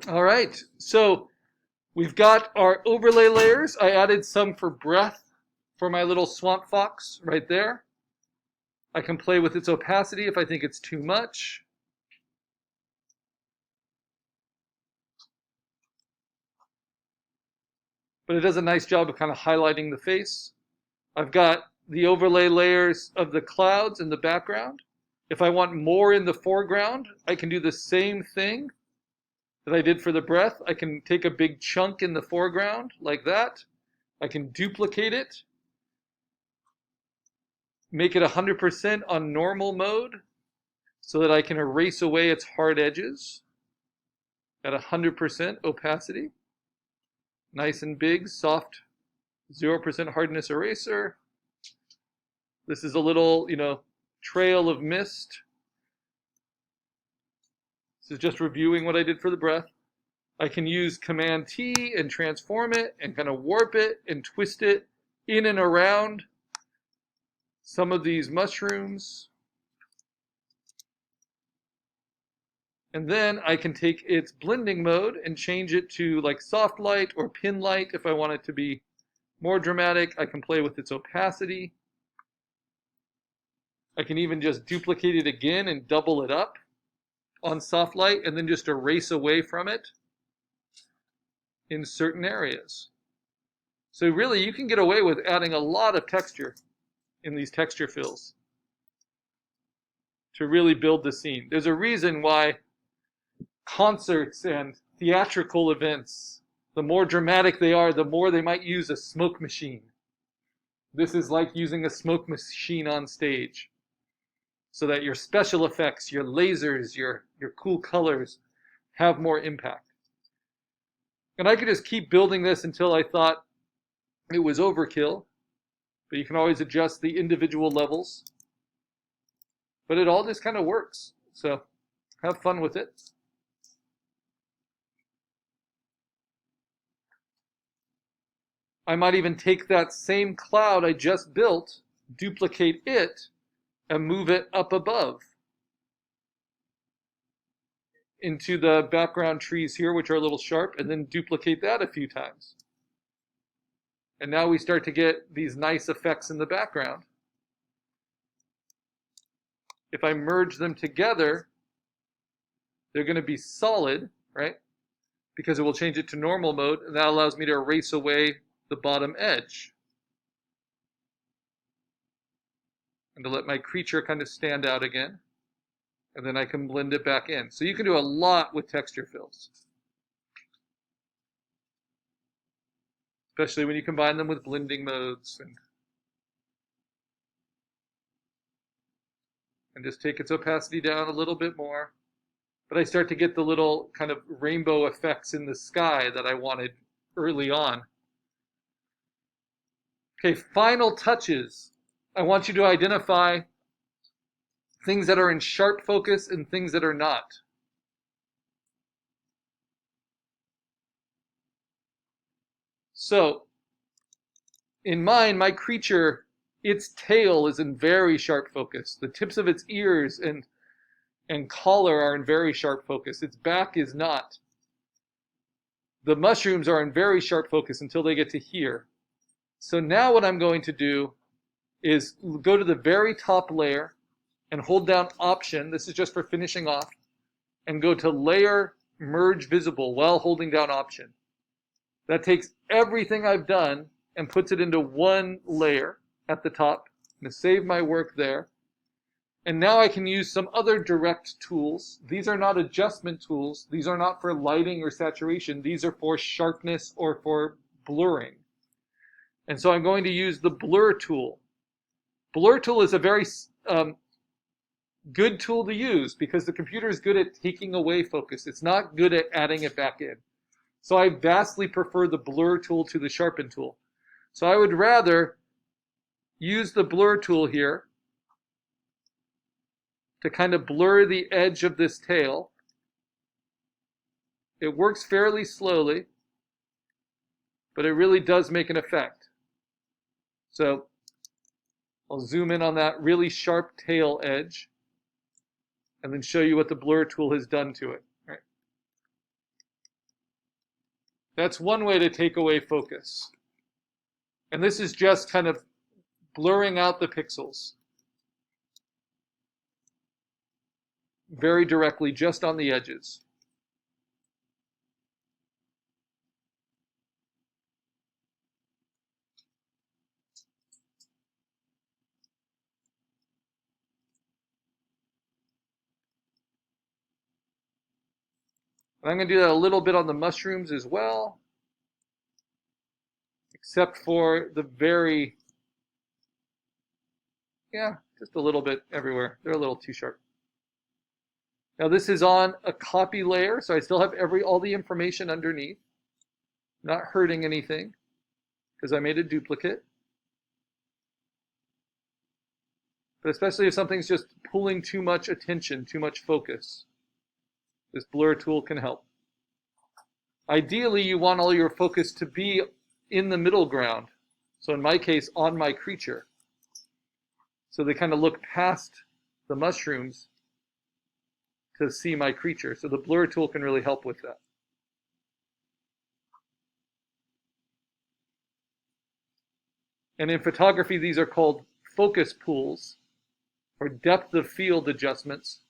All right, so we've got our overlay layers. I added some for breath for my little swamp fox right there. I can play with its opacity if I think it's too much. But it does a nice job of kind of highlighting the face. I've got the overlay layers of the clouds in the background. If I want more in the foreground, I can do the same thing that I did for the breath. I can take a big chunk in the foreground like that. I can duplicate it, make it 100% on normal mode so that I can erase away its hard edges at 100% opacity. Nice and big, soft, 0% hardness eraser. This is a little, trail of mist. This is just reviewing what I did for the breath. I can use Command T and transform it and kind of warp it and twist it in and around some of these mushrooms. And then I can take its blending mode and change it to like soft light or pin light if I want it to be more dramatic. I can play with its opacity. I can even just duplicate it again and double it up on soft light and then just erase away from it in certain areas. So really you can get away with adding a lot of texture in these texture fills to really build the scene. There's a reason why concerts and theatrical events, the more dramatic they are, the more they might use a smoke machine. This is like using a smoke machine on stage, so that your special effects, your lasers, your cool colors have more impact. And I could just keep building this until I thought it was overkill, but you can always adjust the individual levels. But it all just kind of works, so have fun with it. I might even take that same cloud I just built, duplicate it, and move it up above into the background trees here, which are a little sharp, and then duplicate that a few times. And now we start to get these nice effects in the background. If I merge them together, they're going to be solid, right? Because it will change it to normal mode, and that allows me to erase away the bottom edge. And to let my creature kind of stand out again. And then I can blend it back in. So you can do a lot with texture fills. Especially when you combine them with blending modes. And just take its opacity down a little bit more. But I start to get the little kind of rainbow effects in the sky that I wanted early on. Okay, final touches. I want you to identify things that are in sharp focus and things that are not. So, in mine, my creature, its tail is in very sharp focus. The tips of its ears and collar are in very sharp focus. Its back is not. The mushrooms are in very sharp focus until they get to here. So now what I'm going to do is go to the very top layer and hold down Option. This is just for finishing off. And go to Layer Merge Visible while holding down Option. That takes everything I've done and puts it into one layer at the top. I'm going to save my work there. And now I can use some other direct tools. These are not adjustment tools. These are not for lighting or saturation. These are for sharpness or for blurring. And so I'm going to use the Blur tool. Blur tool is a very good tool to use because the computer is good at taking away focus. It's not good at adding it back in. So I vastly prefer the Blur tool to the Sharpen tool. So I would rather use the Blur tool here to kind of blur the edge of this tail. It works fairly slowly, but it really does make an effect. So I'll zoom in on that really sharp tail edge and then show you what the Blur tool has done to it. Right. That's one way to take away focus. And this is just kind of blurring out the pixels very directly just on the edges. And I'm going to do that a little bit on the mushrooms as well, except for the very, just a little bit everywhere. They're a little too sharp. Now this is on a copy layer, so I still have all the information underneath. Not hurting anything, because I made a duplicate. But especially if something's just pulling too much attention, too much focus, this blur tool can help. Ideally, you want all your focus to be in the middle ground. So in my case, on my creature. So they kind of look past the mushrooms to see my creature. So the blur tool can really help with that. And in photography, these are called focus pools, or depth of field adjustments,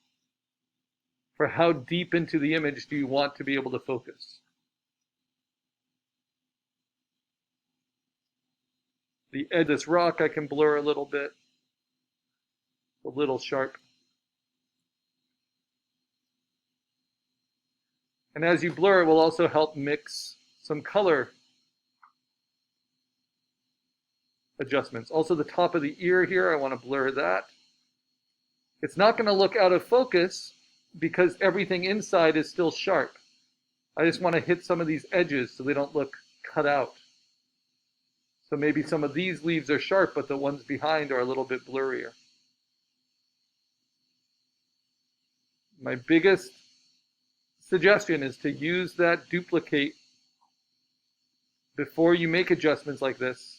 for how deep into the image do you want to be able to focus. The edge of this rock I can blur a little bit, a little sharp. And as you blur, it will also help mix some color adjustments. Also the top of the ear here, I want to blur that. It's not going to look out of focus because everything inside is still sharp. I just want to hit some of these edges so they don't look cut out. So maybe some of these leaves are sharp, but the ones behind are a little bit blurrier. My biggest suggestion is to use that duplicate before you make adjustments like this,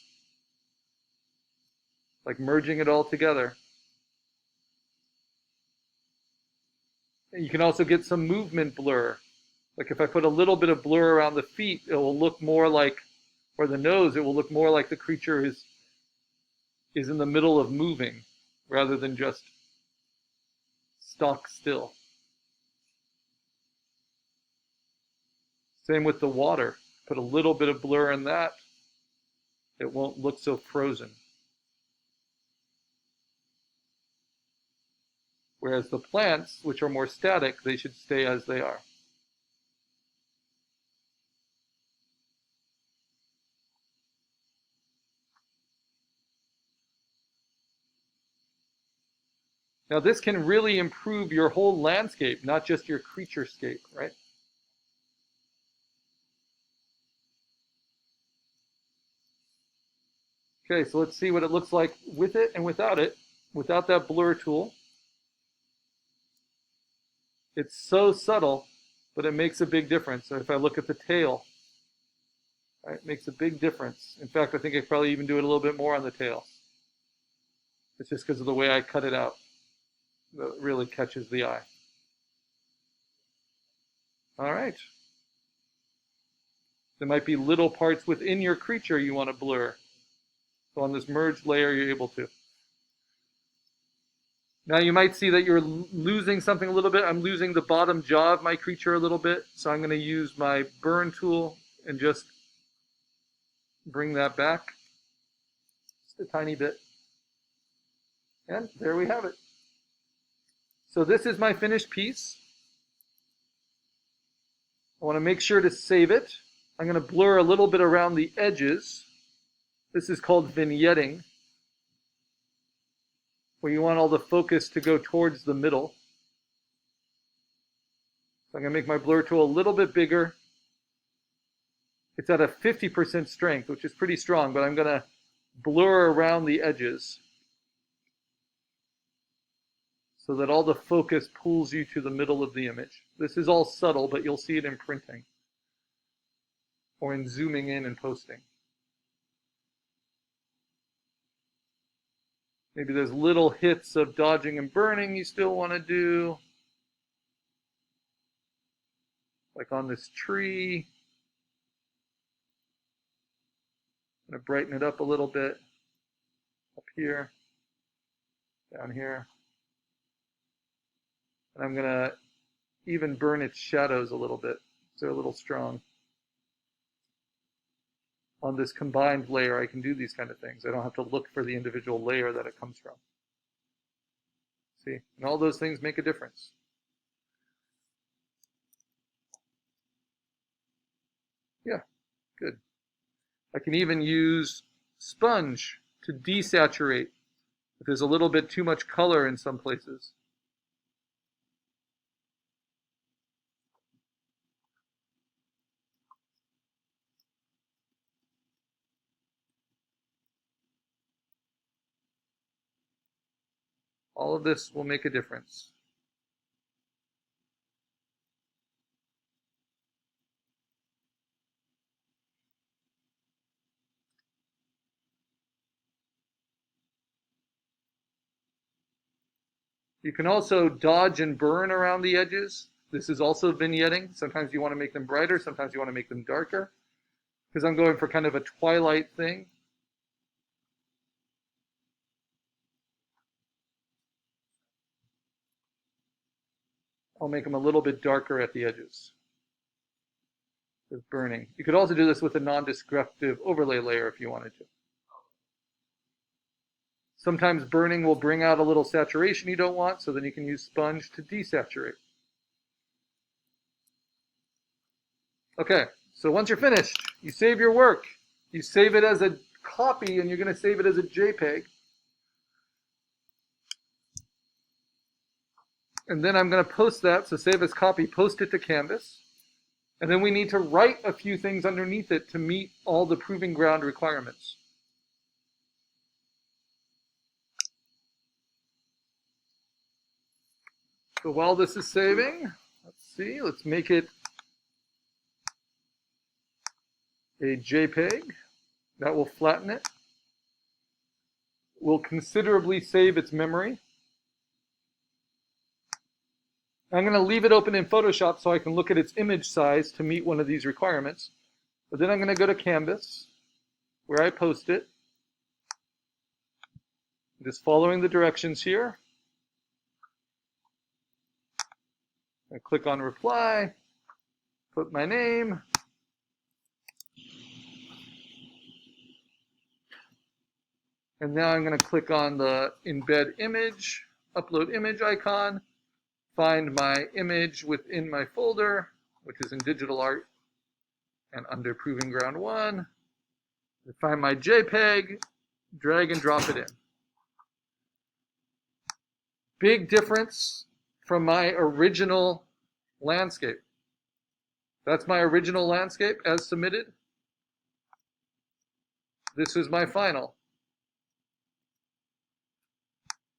like merging it all together. And you can also get some movement blur. Like if I put a little bit of blur around the feet, it will look more like, or the nose, it will look more like the creature is in the middle of moving rather than just stock still. Same with the water. Put a little bit of blur in that. It won't look so frozen. Whereas the plants, which are more static, they should stay as they are. Now this can really improve your whole landscape, not just your creaturescape, right? Okay, so let's see what it looks like with it and without it, without that blur tool. It's so subtle, but it makes a big difference. So if I look at the tail, right, it makes a big difference. In fact, I think I could probably even do it a little bit more on the tail. It's just because of the way I cut it out that really catches the eye. All right. There might be little parts within your creature you want to blur. So on this merged layer, you're able to. Now you might see that you're losing something a little bit. I'm losing the bottom jaw of my creature a little bit. So I'm going to use my burn tool and just bring that back just a tiny bit. And there we have it. So this is my finished piece. I want to make sure to save it. I'm going to blur a little bit around the edges. This is called vignetting, where you want all the focus to go towards the middle. So I'm going to make my blur tool a little bit bigger. It's at a 50% strength, which is pretty strong, but I'm going to blur around the edges so that all the focus pulls you to the middle of the image. This is all subtle, but you'll see it in printing or in zooming in and posting. Maybe there's little hits of dodging and burning you still want to do. Like on this tree. I'm going to brighten it up a little bit. Up here, down here. And I'm going to even burn its shadows a little bit. So they're a little strong. On this combined layer, I can do these kind of things. I don't have to look for the individual layer that it comes from. See? And all those things make a difference. Yeah, good. I can even use sponge to desaturate if there's a little bit too much color in some places. All of this will make a difference. You can also dodge and burn around the edges. This is also vignetting. Sometimes you want to make them brighter, sometimes you want to make them darker. Because I'm going for kind of a twilight thing. I'll make them a little bit darker at the edges with burning. You could also do this with a non-destructive overlay layer if you wanted to. Sometimes burning will bring out a little saturation you don't want, so then you can use sponge to desaturate. Okay, so once you're finished, you save your work. You save it as a copy, and you're going to save it as a JPEG. And then I'm going to post that, so save as copy, post it to Canvas. And then we need to write a few things underneath it to meet all the proving ground requirements. So while this is saving, let's make it a JPEG. That will flatten it. Will considerably save its memory. I'm going to leave it open in Photoshop so I can look at its image size to meet one of these requirements. But then I'm going to go to Canvas, where I post it. Just following the directions here. I click on Reply, put my name. And now I'm going to click on the Embed Image, Upload Image icon. Find my image within my folder, which is in digital art, and under Proving Ground 1. Find my JPEG, drag and drop it in. Big difference from my original landscape. That's my original landscape as submitted. This is my final.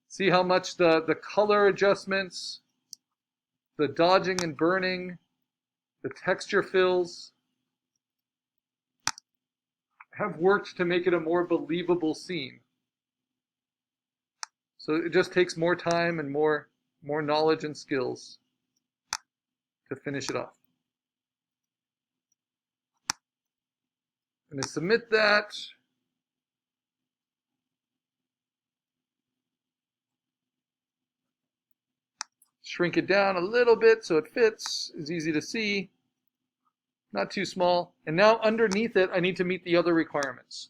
See how much the color adjustments, the dodging and burning, the texture fills have worked to make it a more believable scene. So it just takes more time and more knowledge and skills to finish it off. I'm going to submit that. Shrink it down a little bit so it fits, is easy to see, not too small. And now underneath it, I need to meet the other requirements.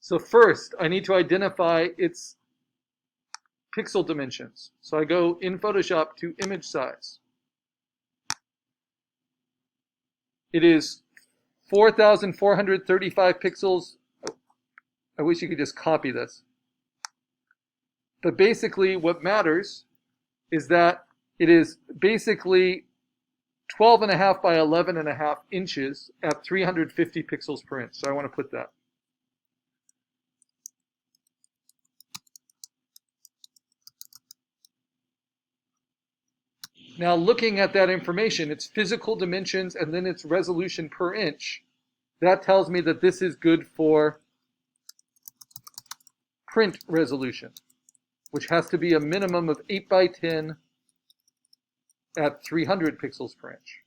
So first, I need to identify its pixel dimensions. So I go in Photoshop to image size. It is 4,435 pixels. I wish you could just copy this. But basically what matters is that it is basically 12.5 by 11.5 inches at 350 pixels per inch. So I want to put that. Now looking at that information, its physical dimensions and then its resolution per inch, that tells me that this is good for print resolution, which has to be a minimum of 8 by 10 at 300 pixels per inch.